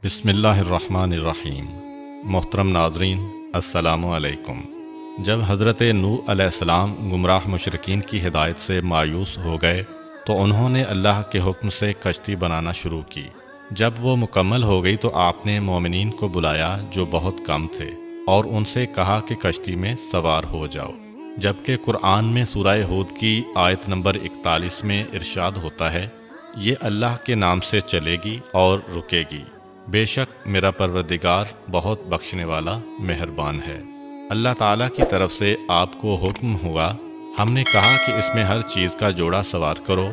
بسم اللہ الرحمن الرحیم۔ محترم ناظرین، السلام علیکم۔ جب حضرت نوح علیہ السلام گمراہ مشرکین کی ہدایت سے مایوس ہو گئے تو انہوں نے اللہ کے حکم سے کشتی بنانا شروع کی۔ جب وہ مکمل ہو گئی تو آپ نے مومنین کو بلایا جو بہت کم تھے اور ان سے کہا کہ کشتی میں سوار ہو جاؤ، جبکہ قرآن میں سورہ ہود کی آیت نمبر 41 میں ارشاد ہوتا ہے، یہ اللہ کے نام سے چلے گی اور رکے گی، بے شک میرا پروردگار بہت بخشنے والا مہربان ہے۔ اللہ تعالیٰ کی طرف سے آپ کو حکم ہوا، ہم نے کہا کہ اس میں ہر چیز کا جوڑا سوار کرو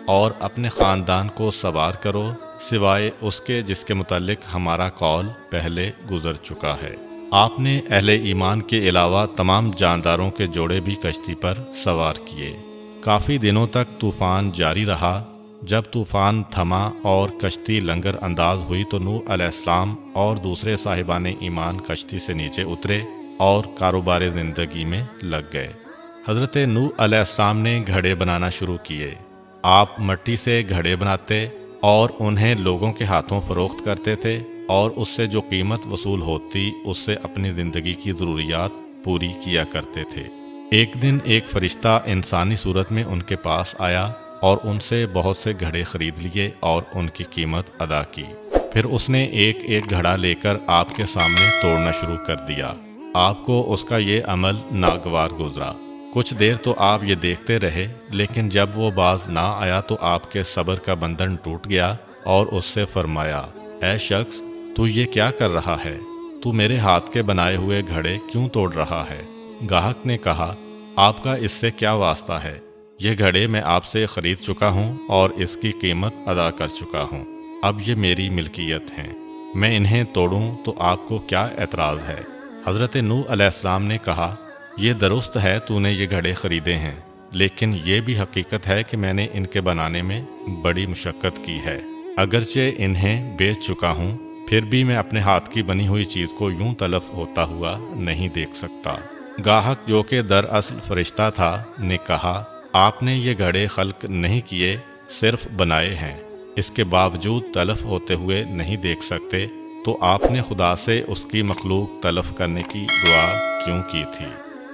اور اپنے خاندان کو سوار کرو سوائے اس کے جس کے متعلق ہمارا قول پہلے گزر چکا ہے۔ آپ نے اہل ایمان کے علاوہ تمام جانداروں کے جوڑے بھی کشتی پر سوار کیے۔ کافی دنوں تک طوفان جاری رہا۔ جب طوفان تھما اور کشتی لنگر انداز ہوئی تو نوح علیہ السلام اور دوسرے صاحبان ایمان کشتی سے نیچے اترے اور کاروبار زندگی میں لگ گئے۔ حضرت نوح علیہ السلام نے گھڑے بنانا شروع کیے۔ آپ مٹی سے گھڑے بناتے اور انہیں لوگوں کے ہاتھوں فروخت کرتے تھے اور اس سے جو قیمت وصول ہوتی اس سے اپنی زندگی کی ضروریات پوری کیا کرتے تھے۔ ایک دن ایک فرشتہ انسانی صورت میں ان کے پاس آیا اور ان سے بہت سے گھڑے خرید لیے اور ان کی قیمت ادا کی۔ پھر اس نے ایک ایک گھڑا لے کر آپ کے سامنے توڑنا شروع کر دیا۔ آپ کو اس کا یہ عمل ناگوار گزرا۔ کچھ دیر تو آپ یہ دیکھتے رہے، لیکن جب وہ باز نہ آیا تو آپ کے صبر کا بندھن ٹوٹ گیا اور اس سے فرمایا، اے شخص، تو یہ کیا کر رہا ہے؟ تو میرے ہاتھ کے بنائے ہوئے گھڑے کیوں توڑ رہا ہے؟ گاہک نے کہا، آپ کا اس سے کیا واسطہ ہے؟ یہ گھڑے میں آپ سے خرید چکا ہوں اور اس کی قیمت ادا کر چکا ہوں۔ اب یہ میری ملکیت ہیں، میں انہیں توڑوں تو آپ کو کیا اعتراض ہے؟ حضرت نوح علیہ السلام نے کہا، یہ درست ہے تو نے یہ گھڑے خریدے ہیں، لیکن یہ بھی حقیقت ہے کہ میں نے ان کے بنانے میں بڑی مشقت کی ہے۔ اگرچہ انہیں بیچ چکا ہوں، پھر بھی میں اپنے ہاتھ کی بنی ہوئی چیز کو یوں تلف ہوتا ہوا نہیں دیکھ سکتا۔ گاہک جو کہ دراصل فرشتہ تھا نے کہا، آپ نے یہ گھڑے خلق نہیں کیے، صرف بنائے ہیں، اس کے باوجود تلف ہوتے ہوئے نہیں دیکھ سکتے، تو آپ نے خدا سے اس کی مخلوق تلف کرنے کی دعا کیوں کی تھی؟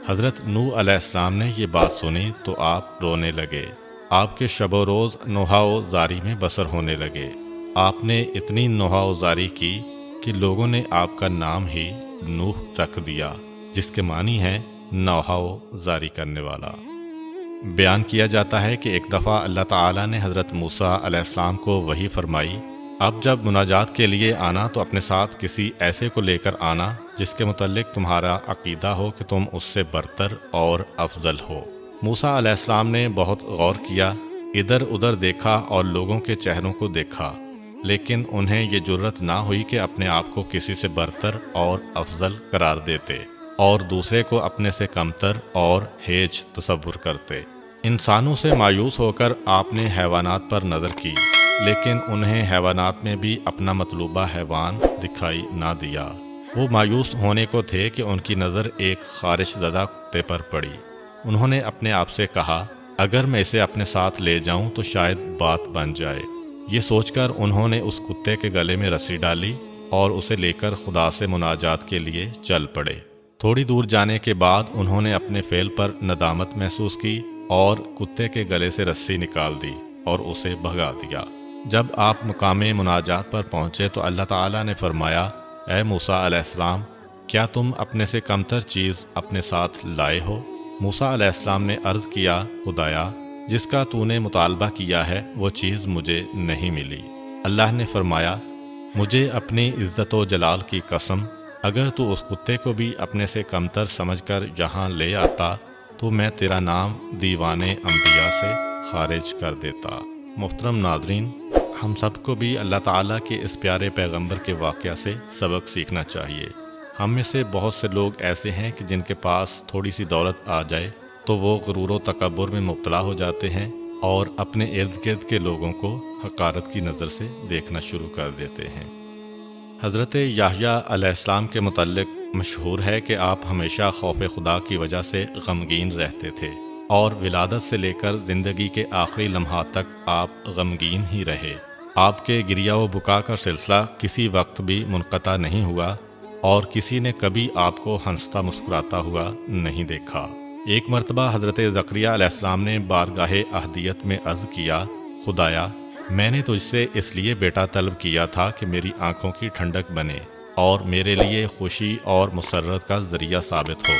حضرت نوح علیہ السلام نے یہ بات سنی تو آپ رونے لگے۔ آپ کے شب و روز نوحہ و زاری میں بسر ہونے لگے۔ آپ نے اتنی نوحہ و زاری کی کہ لوگوں نے آپ کا نام ہی نوح رکھ دیا، جس کے معنی ہے نوحہ و زاری کرنے والا۔ بیان کیا جاتا ہے کہ ایک دفعہ اللہ تعالیٰ نے حضرت موسیٰ علیہ السلام کو وحی فرمائی، اب جب مناجات کے لیے آنا تو اپنے ساتھ کسی ایسے کو لے کر آنا جس کے متعلق تمہارا عقیدہ ہو کہ تم اس سے برتر اور افضل ہو۔ موسیٰ علیہ السلام نے بہت غور کیا، ادھر ادھر دیکھا اور لوگوں کے چہروں کو دیکھا، لیکن انہیں یہ جرت نہ ہوئی کہ اپنے آپ کو کسی سے برتر اور افضل قرار دیتے اور دوسرے کو اپنے سے کمتر اور ہیج تصور کرتے۔ انسانوں سے مایوس ہو کر آپ نے حیوانات پر نظر کی، لیکن انہیں حیوانات میں بھی اپنا مطلوبہ حیوان دکھائی نہ دیا۔ وہ مایوس ہونے کو تھے کہ ان کی نظر ایک خارش زدہ کتے پر پڑی۔ انہوں نے اپنے آپ سے کہا، اگر میں اسے اپنے ساتھ لے جاؤں تو شاید بات بن جائے۔ یہ سوچ کر انہوں نے اس کتے کے گلے میں رسی ڈالی اور اسے لے کر خدا سے مناجات کے لیے چل پڑے۔ تھوڑی دور جانے کے بعد انہوں نے اپنے فعل پر ندامت محسوس کی اور کتے کے گلے سے رسی نکال دی اور اسے بھگا دیا۔ جب آپ مقام مناجات پر پہنچے تو اللہ تعالیٰ نے فرمایا، اے موسیٰ علیہ السلام، کیا تم اپنے سے کمتر چیز اپنے ساتھ لائے ہو؟ موسیٰ علیہ السلام نے عرض کیا، خدایا، جس کا تو نے مطالبہ کیا ہے وہ چیز مجھے نہیں ملی۔ اللہ نے فرمایا، مجھے اپنی عزت و جلال کی قسم، اگر تو اس کتے کو بھی اپنے سے کمتر سمجھ کر یہاں لے آتا تو میں تیرا نام دیوان انبیاء سے خارج کر دیتا۔ محترم ناظرین، ہم سب کو بھی اللہ تعالیٰ کے اس پیارے پیغمبر کے واقعہ سے سبق سیکھنا چاہیے۔ ہم میں سے بہت سے لوگ ایسے ہیں کہ جن کے پاس تھوڑی سی دولت آ جائے تو وہ غرور و تکبر میں مبتلا ہو جاتے ہیں اور اپنے ارد گرد کے لوگوں کو حقارت کی نظر سے دیکھنا شروع کر دیتے ہیں۔ حضرت یحییٰ علیہ السلام کے متعلق مشہور ہے کہ آپ ہمیشہ خوف خدا کی وجہ سے غمگین رہتے تھے اور ولادت سے لے کر زندگی کے آخری لمحات تک آپ غمگین ہی رہے۔ آپ کے گریہ و بکا کا سلسلہ کسی وقت بھی منقطع نہیں ہوا اور کسی نے کبھی آپ کو ہنستا مسکراتا ہوا نہیں دیکھا۔ ایک مرتبہ حضرت زکریا علیہ السلام نے بارگاہ احدیت میں عرض کیا، خدایا میں نے تجھ سے اس لیے بیٹا طلب کیا تھا کہ میری آنکھوں کی ٹھنڈک بنے اور میرے لیے خوشی اور مسرت کا ذریعہ ثابت ہو،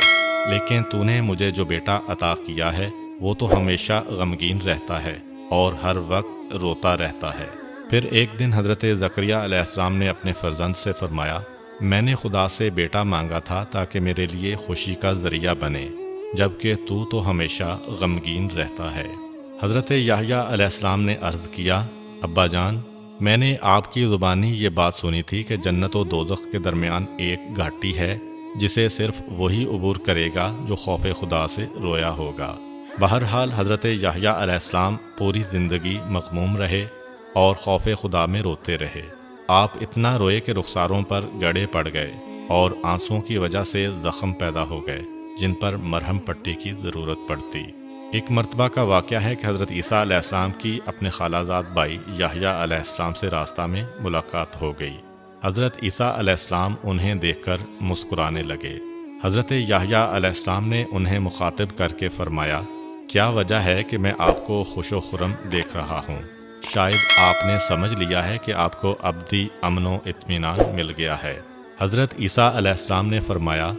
لیکن تو نے مجھے جو بیٹا عطا کیا ہے وہ تو ہمیشہ غمگین رہتا ہے اور ہر وقت روتا رہتا ہے۔ پھر ایک دن حضرت زکریا علیہ السلام نے اپنے فرزند سے فرمایا، میں نے خدا سے بیٹا مانگا تھا تاکہ میرے لیے خوشی کا ذریعہ بنے، جبکہ تو ہمیشہ غمگین رہتا ہے۔ حضرت یحییٰ علیہ السلام نے عرض کیا، ابا جان میں نے آپ کی زبانی یہ بات سنی تھی کہ جنت و دوزخ کے درمیان ایک گھاٹی ہے جسے صرف وہی عبور کرے گا جو خوف خدا سے رویا ہوگا۔ بہرحال حضرت یحییٰ علیہ السلام پوری زندگی مغموم رہے اور خوف خدا میں روتے رہے۔ آپ اتنا روئے کہ رخساروں پر گڑے پڑ گئے اور آنسوؤں کی وجہ سے زخم پیدا ہو گئے جن پر مرہم پٹی کی ضرورت پڑتی۔ ایک مرتبہ کا واقعہ ہے کہ حضرت عیسیٰ علیہ السلام کی اپنے خالہ زاد بھائی یحییٰ علیہ السلام سے راستہ میں ملاقات ہو گئی۔ حضرت عیسیٰ علیہ السلام انہیں دیکھ کر مسکرانے لگے۔ حضرت یحییٰ علیہ السلام نے انہیں مخاطب کر کے فرمایا، کیا وجہ ہے کہ میں آپ کو خوش و خرم دیکھ رہا ہوں؟ شاید آپ نے سمجھ لیا ہے کہ آپ کو ابدی امن و اطمینان مل گیا ہے۔ حضرت عیسیٰ علیہ السلام نے فرمایا،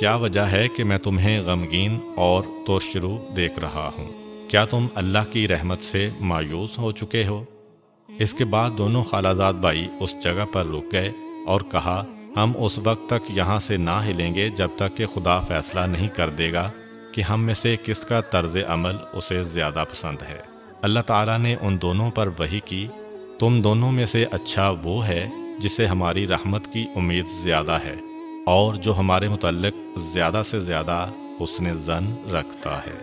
کیا وجہ ہے کہ میں تمہیں غمگین اور ترشرو دیکھ رہا ہوں؟ کیا تم اللہ کی رحمت سے مایوس ہو چکے ہو؟ اس کے بعد دونوں خالہ زاد بھائی اس جگہ پر رک گئے اور کہا، ہم اس وقت تک یہاں سے نہ ہلیں گے جب تک کہ خدا فیصلہ نہیں کر دے گا کہ ہم میں سے کس کا طرز عمل اسے زیادہ پسند ہے۔ اللہ تعالیٰ نے ان دونوں پر وحی کی، تم دونوں میں سے اچھا وہ ہے جسے ہماری رحمت کی امید زیادہ ہے اور جو ہمارے متعلق زیادہ سے زیادہ حسن ظن رکھتا ہے۔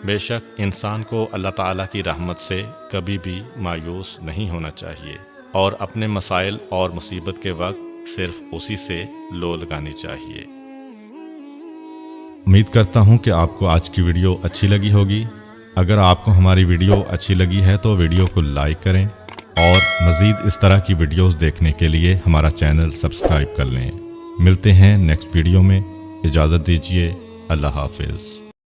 بے شک انسان کو اللہ تعالیٰ کی رحمت سے کبھی بھی مایوس نہیں ہونا چاہیے اور اپنے مسائل اور مصیبت کے وقت صرف اسی سے لو لگانی چاہیے۔ امید کرتا ہوں کہ آپ کو آج کی ویڈیو اچھی لگی ہوگی۔ اگر آپ کو ہماری ویڈیو اچھی لگی ہے تو ویڈیو کو لائک کریں اور مزید اس طرح کی ویڈیوز دیکھنے کے لیے ہمارا چینل سبسکرائب کر لیں۔ ملتے ہیں نیکسٹ ویڈیو میں، اجازت دیجیے، اللہ حافظ۔